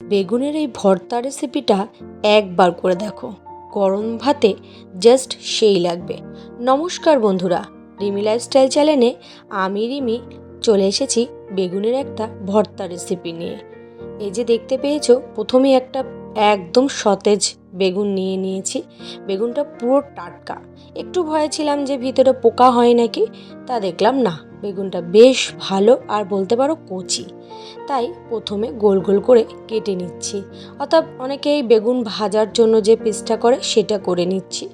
বেগুনের এই ভর্তা রেসিপিটা একবার করে দেখো, গরম ভাতে জাস্ট সেই লাগবে। নমস্কার বন্ধুরা, রিমি লাইফস্টাইল চ্যানেলে আমি রিমি চলে এসেছি বেগুনের একটা ভর্তা রেসিপি নিয়ে। এই যে দেখতে পেয়েছো, প্রথমেই একটা একদম সতেজ বেগুন নিয়েছি। বেগুনটা পুরো টাটকা। একটু ভয়ে ছিলাম যে ভিতরে পোকা হয় নাকি, তা দেখলাম না, বেগুনটা বেশ ভালো আর বলতে পারো কচি। তাই প্রথমে গোল গোল করে কেটে নিচ্ছি, অর্থাৎ অনেকেই বেগুন ভাজার জন্য যে পিসটা করে সেটা করে নিচ্ছি।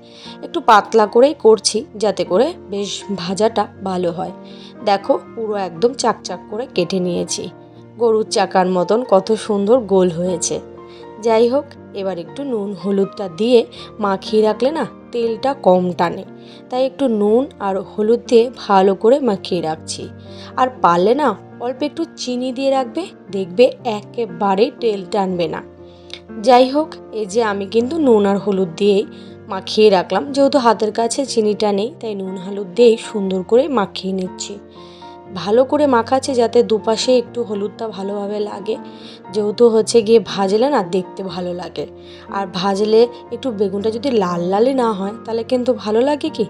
একটু পাতলা করেই করছি যাতে করে বেশ ভাজাটা ভালো হয়। দেখো পুরো একদম চাকচাক করে কেটে নিয়েছি, গরুর চাকার মতন কত সুন্দর গোল হয়েছে। যাই হোক, এবার একটু নুন হলুদটা দিয়ে মাখিয়ে রাখলে না তেলটা কম টানে, তাই একটু নুন আর হলুদ দিয়ে ভালো করে মাখিয়ে রাখছি। আর পারলে না অল্প একটু চিনি দিয়ে রাখবে, দেখবে একেবারে তেল টানবে না। যাই হোক, এই যে আমি কিন্তু নুন আর হলুদ দিয়েই মাখিয়ে রাখলাম, যেহেতু হাতের কাছে চিনিটা নেই তাই নুন হলুদ দিয়েই সুন্দর করে মাখিয়ে নিচ্ছি। ভালো করে মাখাচ্ছে যাতে দুপাশে একটু হলুদটা ভালোভাবে লাগে, যেহেতু হচ্ছে গিয়ে ভাজলে না দেখতে ভালো লাগে। আর ভাজলে একটু বেগুনটা যদি লাল লালই না হয় তাহলে কিন্তু ভালো লাগে কি।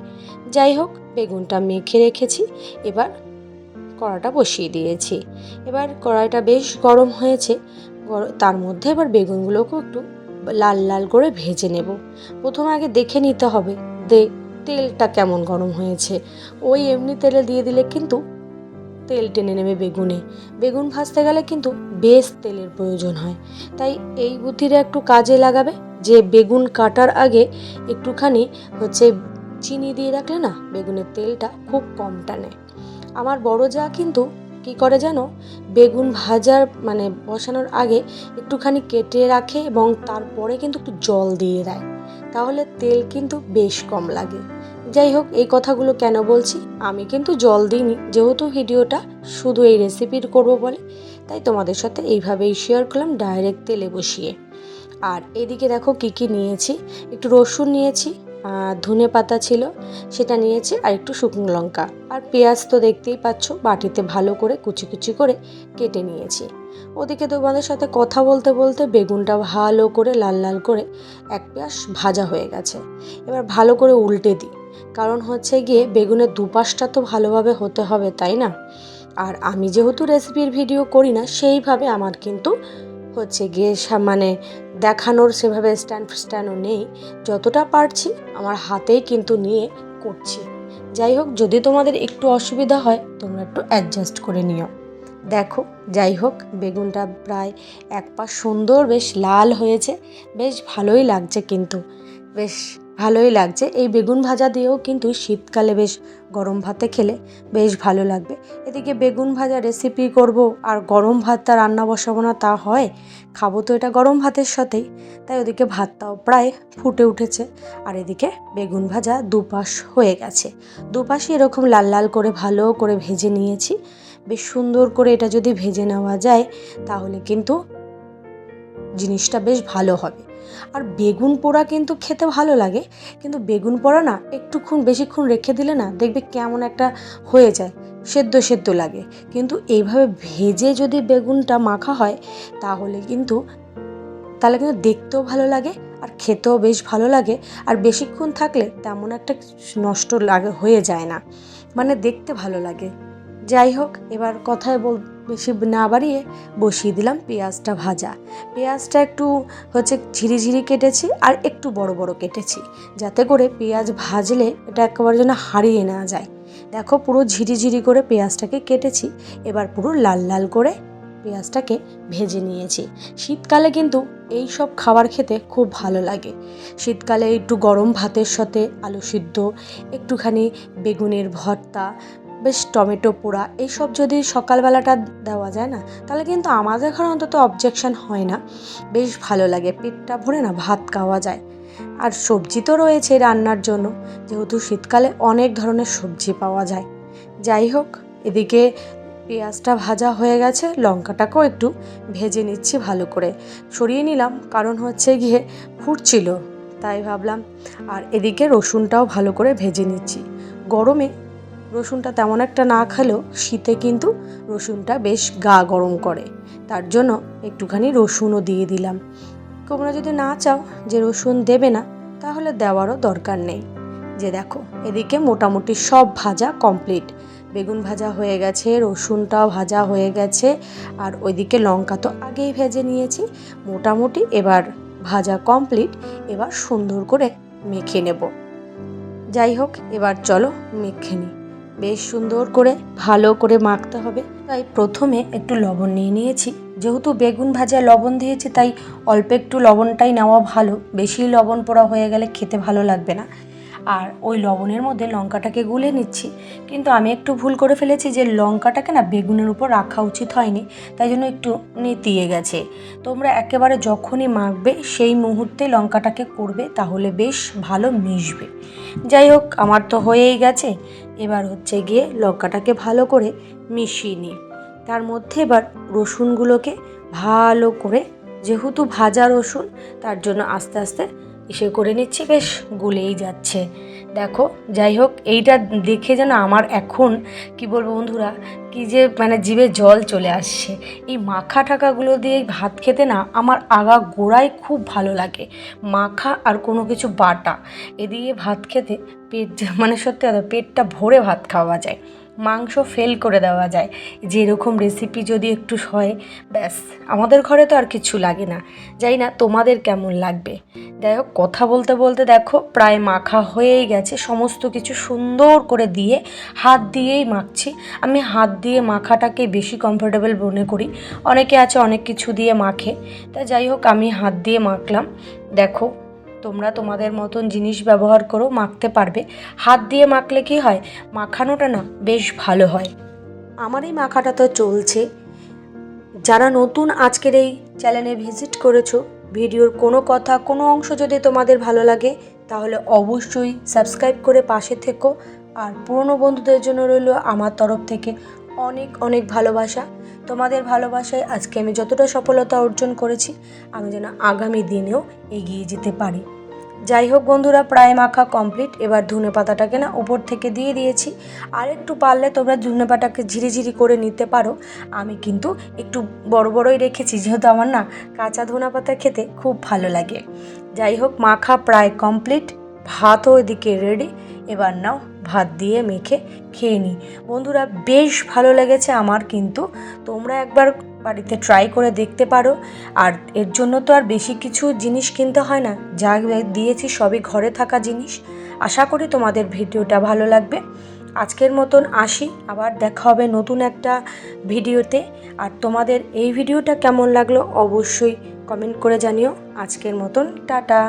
যাই হোক, বেগুনটা মেখে রেখেছি, এবার কড়াটা বসিয়ে দিয়েছি। এবার কড়াইটা বেশ গরম হয়েছে, তার মধ্যে এবার বেগুনগুলোকেও একটু লাল লাল করে ভেজে নেব। প্রথমে আগে দেখে নিতে হবে তেলটা কেমন গরম হয়েছে। ওই এমনি তেলে দিয়ে দিলে কিন্তু তেল টেনে নেবে বেগুনে। বেগুন ভাজতে গেলে কিন্তু বেশ তেলের প্রয়োজন হয়, তাই এই বুদ্ধিটা একটু কাজে লাগাবে যে বেগুন কাটার আগে একটুখানি চিনি দিয়ে রাখলে না বেগুনের তেলটা খুব কম টানে। আমার বড় যা কিন্তু কি করে জানো, বেগুন ভাজার বসানোর আগে একটুখানি কেটে রাখে এবং তারপরে কিন্তু একটু জল দিয়ে দেয়, তাহলে তেল কিন্তু বেশ কম লাগে। যাই হোক, এই কথাগুলো কেন বলছি, আমি কিন্তু জল দিইনি, যেহেতু ভিডিওটা শুধু এই রেসিপির করব বলে, তাই তোমাদের সাথে এইভাবেই শেয়ার করলাম ডাইরেক্ট তেলে বসিয়ে। আর এদিকে দেখো কি কি নিয়েছি, একটু রসুন নিয়েছি, ধনে পাতা ছিল সেটা নিয়েছি, আর একটু শুকনো লঙ্কা আর পেঁয়াজ তো দেখতেই পাচ্ছ বাটিতে ভালো করে কুচি কুচি করে কেটে নিয়েছি। ওদিকে তোমাদের সাথে কথা বলতে বলতে বেগুনটা ভালো করে লাল লাল করে এক পাশ ভাজা হয়ে গেছে। এবার ভালো করে উল্টে দিই, কারণ হচ্ছে গিয়ে বেগুনের দুপাশটা তো ভালোভাবে হতে হবে, তাই না। আর আমি যেহেতু রেসিপির ভিডিও করি না, সেইভাবে আমার কিন্তু গিয়ে দেখানোর সেভাবে স্ট্যান্ডও নেই। যতটা পারছি আমার হাতেই কিন্তু নিয়ে করছি। যাই হোক, যদি তোমাদের একটু অসুবিধা হয় তোমরা একটু অ্যাডজাস্ট করে নিও। দেখো, যাই হোক, বেগুনটা প্রায় এক পাশ সুন্দর বেশ লাল হয়েছে, বেশ ভালোই লাগছে, কিন্তু বেশ ভালোই লাগছে। এই বেগুন ভাজা দিয়েও কিন্তু শীতকালে বেশ গরম ভাতে খেলে বেশ ভালো লাগবে। এদিকে বেগুন ভাজা রেসিপি করব আর গরম ভাতটা রান্না বসাবো না তা হয়, খাবো তো এটা গরম ভাতের সাথেই, তাই ওদিকে ভাতটাও প্রায় ফুটে উঠেছে। আর এদিকে বেগুন ভাজা দুপাশ হয়ে গেছে, দুপাশে এরকম লাল লাল করে ভালো করে ভেজে নিয়েছি। বেশ সুন্দর করে এটা যদি ভেজে নেওয়া যায় তাহলে কিন্তু জিনিসটা বেশ ভালো হবে। আর বেগুন পোড়া কিন্তু খেতে ভালো লাগে, কিন্তু বেগুন পোড়া না একটুক্ষণ বেশিক্ষণ রেখে দিলে না দেখবে কেমন একটা হয়ে যায়, সেদ্ধ সেদ্ধ লাগে। কিন্তু এইভাবে ভেজে যদি বেগুনটা মাখা হয় তাহলে কিন্তু দেখতেও ভালো লাগে আর খেতেও বেশ ভালো লাগে। আর বেশিক্ষণ থাকলে তেমন একটা নষ্ট হয়ে যায় না, দেখতে ভালো লাগে। যাই হোক, এবার কথায় বেশি না বাড়িয়ে বসিয়ে দিলাম পেঁয়াজটা ভাজা। পেঁয়াজটা একটু ঝিরিঝিরি কেটেছি আর একটু বড় বড় কেটেছি, যাতে করে পেঁয়াজ ভাজলে এটা একেবারে যেন হারিয়ে না যায়। দেখো পুরো ঝিরিঝিরি করে পেঁয়াজটাকে কেটেছি, এবার পুরো লাল লাল করে পেঁয়াজটাকে ভেজে নিয়েছি। শীতকালে কিন্তু এই সব খাবার খেতে খুব ভালো লাগে। শীতকালে একটু গরম ভাতের সাথে আলু সিদ্ধ, একটুখানি বেগুনের ভর্তা, বেশ টমেটো পোড়া, এইসব যদি সকালবেলাটা দেওয়া যায় না তাহলে কিন্তু আমাদের ঘরে অন্তত অবজেকশন হয় না, বেশ ভালো লাগে, পেটটা ভরে না ভাত খাওয়া যায়। আর সবজি তো রয়েছে রান্নার জন্য, যেহেতু শীতকালে অনেক ধরনের সবজি পাওয়া যায়। যাই হোক, এদিকে পেঁয়াজটা ভাজা হয়ে গেছে, লঙ্কাটাকেও একটু ভেজে নিচ্ছি ভালো করে, সরিয়ে নিলাম কারণ গিয়ে ফুটছিল তাই ভাবলাম। আর এদিকে রসুনটাও ভালো করে ভেজে নিচ্ছি। গরমে রসুনটা তেমন একটা না খেলেও শীতে কিন্তু রসুনটা বেশ গা গরম করে, তার জন্য একটুখানি রসুনও দিয়ে দিলাম। তোমরা যদি না চাও যে রসুন দেবে না, তাহলে দেওয়ারও দরকার নেই। যে দেখো এদিকে মোটামুটি সব ভাজা কমপ্লিট, বেগুন ভাজা হয়ে গেছে, রসুনটাও ভাজা হয়ে গেছে, আর ওইদিকে লঙ্কা তো আগেই ভেজে নিয়েছি। মোটামুটি এবার ভাজা কমপ্লিট, এবার সুন্দর করে মেখে নেব। যাই হোক, এবার চলো মেখে নিই। বেশ সুন্দর করে ভালো করে মাখতে হবে, তাই প্রথমে একটু লবণ নিয়ে নিয়েছি। যেহেতু বেগুন ভাজা লবণ দিয়েছি, তাই অল্প একটু লবণটাই নেওয়া ভালো, বেশি লবণ পোড়া হয়ে গেলে খেতে ভালো লাগবে না। আর ওই লবণের মধ্যে লঙ্কাটাকে গুলে নিচ্ছি, কিন্তু আমি একটু ভুল করে ফেলেছি যে লঙ্কাটাকে না বেগুনের উপর রাখা উচিত হয়নি, তাই জন্য একটু নেতিয়ে গেছে। তোমরা একেবারে যখনই মাখবে সেই মুহূর্তে লঙ্কাটাকে করবে, তাহলে বেশ ভালো মিশবে। যাই হোক, আমার তো হয়েই গেছে। এবার হচ্ছে গিয়ে লঙ্কাটাকে ভালো করে মিশিয়ে নিই। তার মধ্যে এবার রসুনগুলোকে ভালো করে, যেহেতু ভাজা রসুন, তার জন্য আস্তে আস্তে ইসে করে নিচ্ছি, বেশ গুলেই যাচ্ছে। দেখো, যাই হোক, এইটা দেখে যেন আমার এখন কি বলবো বন্ধুরা, কি যে মানে জিভে জল চলে আসছে। এই মাখা ঠাকাগুলো দিয়ে ভাত খেতে না আমার আগা গোড়ায় খুব ভালো লাগে। মাখা আর কোনো কিছু বাটা এ দিয়ে ভাত খেতে পেট মানে সত্যি কথা, পেটটা ভরে ভাত খাওয়া যায়, মাংস ফেল করে দেওয়া যায়। যে এরকম রেসিপি যদি একটু হয়, ব্যাস আমাদের ঘরে তো আর কিছু লাগে না। জানি না তোমাদের কেমন লাগবে। যাই হোক, কথা বলতে বলতে দেখো প্রায় মাখা হয়েই গেছে। সমস্ত কিছু সুন্দর করে দিয়ে হাত দিয়েই মাখছি। আমি হাত দিয়ে মাখাটাকে বেশি কমফোর্টেবল মনে করি। অনেকে আছে অনেক কিছু দিয়ে মাখে, তা যাই হোক আমি হাত দিয়ে মাখলাম। দেখো, তোমরা তোমাদের মতন জিনিস ব্যবহার করো, মাখতে পারবে। হাত দিয়ে মাখলে কি হয়, মাখানোটা না বেশ ভালো হয়। আমার এই মাখাটা তো চলছে। যারা নতুন আজকের এই চ্যানেলে ভিজিট করেছো, ভিডিওর কোনো কথা কোনো অংশ যদি তোমাদের ভালো লাগে, তাহলে অবশ্যই সাবস্ক্রাইব করে পাশে থেকো। আর পুরনো বন্ধুদের জন্য রইল আমার তরফ থেকে অনেক অনেক ভালোবাসা। তোমাদের ভালোবাসায় আজকে আমি যতটা সফলতা অর্জন করেছি, আমি যেন আগামী দিনেও এগিয়ে যেতে পারি। যাই হোক বন্ধুরা, প্রায় মাখা কমপ্লিট। এবার ধনে পাতাটাকে না উপর থেকে দিয়ে দিয়েছি। আর একটু পারলে তোমরা ধনে পাতাটাকে ঝিরিঝিরি করে নিতে পারো। আমি কিন্তু একটু বড় বড়ই রেখেছি, যেহেতু আমার না কাঁচা ধনে পাতা খেতে খুব ভালো লাগে। যাই হোক, মাখা প্রায় কমপ্লিট, ভাতও এদিকে রেডি। এবার নাও ভাত দিয়ে মেখে খেয়ে নিই। বন্ধুরা, বেশ ভালো লেগেছে আমার, কিন্তু তোমরা একবার বাড়িতে ট্রাই করে দেখতে পারো। আর এর জন্য তো আর বেশি কিছু জিনিস কিনতে হয় না, যা দিয়েছি সবই ঘরে থাকা জিনিস। আশা করি তোমাদের ভিডিওটা ভালো লাগবে। আজকের মতন আসি, আবার দেখা হবে নতুন একটা ভিডিওতে। আর তোমাদের এই ভিডিওটা কেমন লাগলো অবশ্যই কমেন্ট করে জানিও। আজকের মতন টাটা।